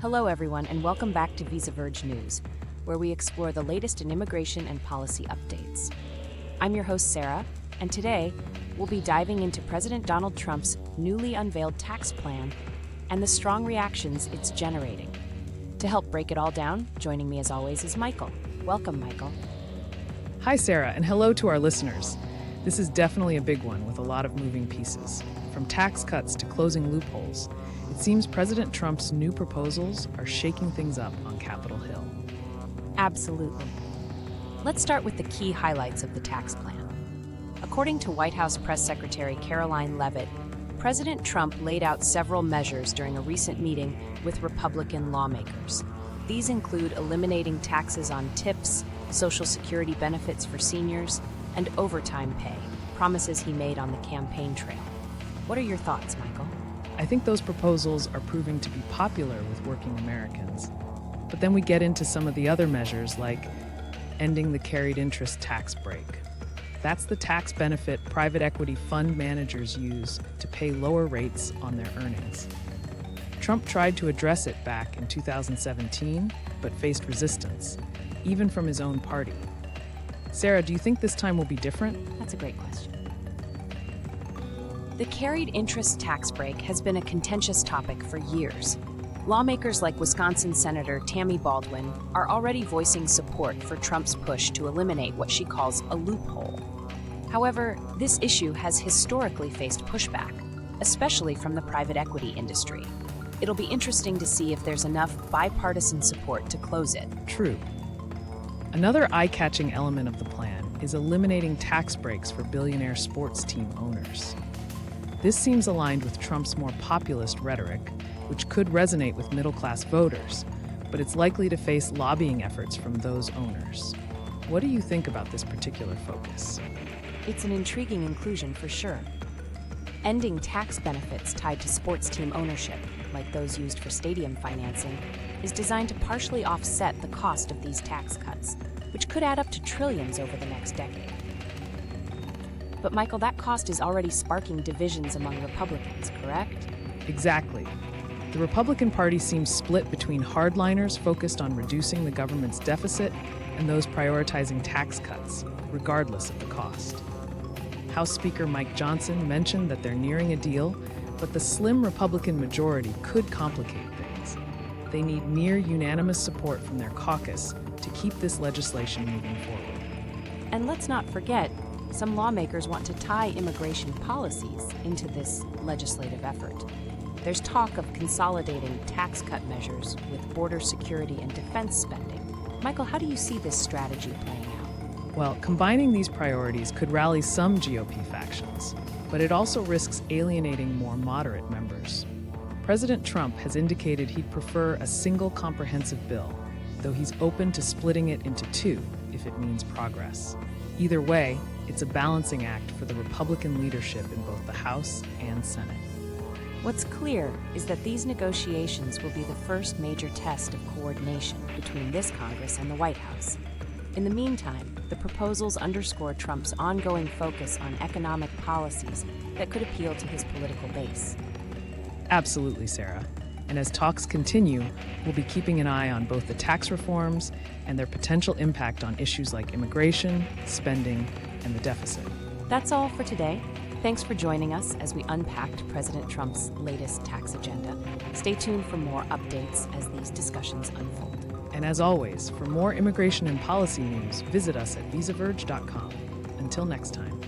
Hello, everyone, and welcome back to Verge News, where we explore the latest in immigration and policy updates. I'm your host, Sarah, and today we'll be diving into President Donald Trump's newly unveiled tax plan and the strong reactions it's generating. To help break it all down, joining me as always is Michael. Welcome, Michael. Hi, Sarah, and hello to our listeners. This is definitely a big one with a lot of moving pieces. From tax cuts to closing loopholes, it seems President Trump's new proposals are shaking things up on Capitol Hill. Absolutely. Let's start with the key highlights of the tax plan. According to White House Press Secretary Caroline Leavitt, President Trump laid out several measures during a recent meeting with Republican lawmakers. These include eliminating taxes on tips, Social Security benefits for seniors, and overtime pay, promises he made on the campaign trail. What are your thoughts, Michael? I think those proposals are proving to be popular with working Americans. But then we get into some of the other measures like ending the carried interest tax break. That's the tax benefit private equity fund managers use to pay lower rates on their earnings. Trump tried to address it back in 2017, but faced resistance, even from his own party. Sarah, do you think this time will be different? That's a great question. The carried interest tax break has been a contentious topic for years. Lawmakers like Wisconsin Senator Tammy Baldwin are already voicing support for Trump's push to eliminate what she calls a loophole. However, this issue has historically faced pushback, especially from the private equity industry. It'll be interesting to see if there's enough bipartisan support to close it. True. Another eye-catching element of the plan is eliminating tax breaks for billionaire sports team owners. This seems aligned with Trump's more populist rhetoric, which could resonate with middle-class voters, but it's likely to face lobbying efforts from those owners. What do you think about this particular focus? It's an intriguing inclusion for sure. Ending tax benefits tied to sports team ownership, like those used for stadium financing, is designed to partially offset the cost of these tax cuts, which could add up to trillions over the next decade. But Michael, that cost is already sparking divisions among Republicans, correct? Exactly. The Republican Party seems split between hardliners focused on reducing the government's deficit and those prioritizing tax cuts, regardless of the cost. House Speaker Mike Johnson mentioned that they're nearing a deal, but the slim Republican majority could complicate things. They need near unanimous support from their caucus to keep this legislation moving forward. And let's not forget, some lawmakers want to tie immigration policies into this legislative effort. There's talk of consolidating tax cut measures with border security and defense spending. Michael, how do you see this strategy playing out? Well, combining these priorities could rally some GOP factions, but it also risks alienating more moderate members. President Trump has indicated he'd prefer a single comprehensive bill, though he's open to splitting it into two if it means progress. Either way, it's a balancing act for the Republican leadership in both the House and Senate. What's clear is that these negotiations will be the first major test of coordination between this Congress and the White House. In the meantime, the proposals underscore Trump's ongoing focus on economic policies that could appeal to his political base. Absolutely, Sarah. And as talks continue, we'll be keeping an eye on both the tax reforms and their potential impact on issues like immigration, spending, and the deficit. That's all for today. Thanks for joining us as we unpacked President Trump's latest tax agenda. Stay tuned for more updates as these discussions unfold. And as always, for more immigration and policy news, visit us at visaverge.com. Until next time.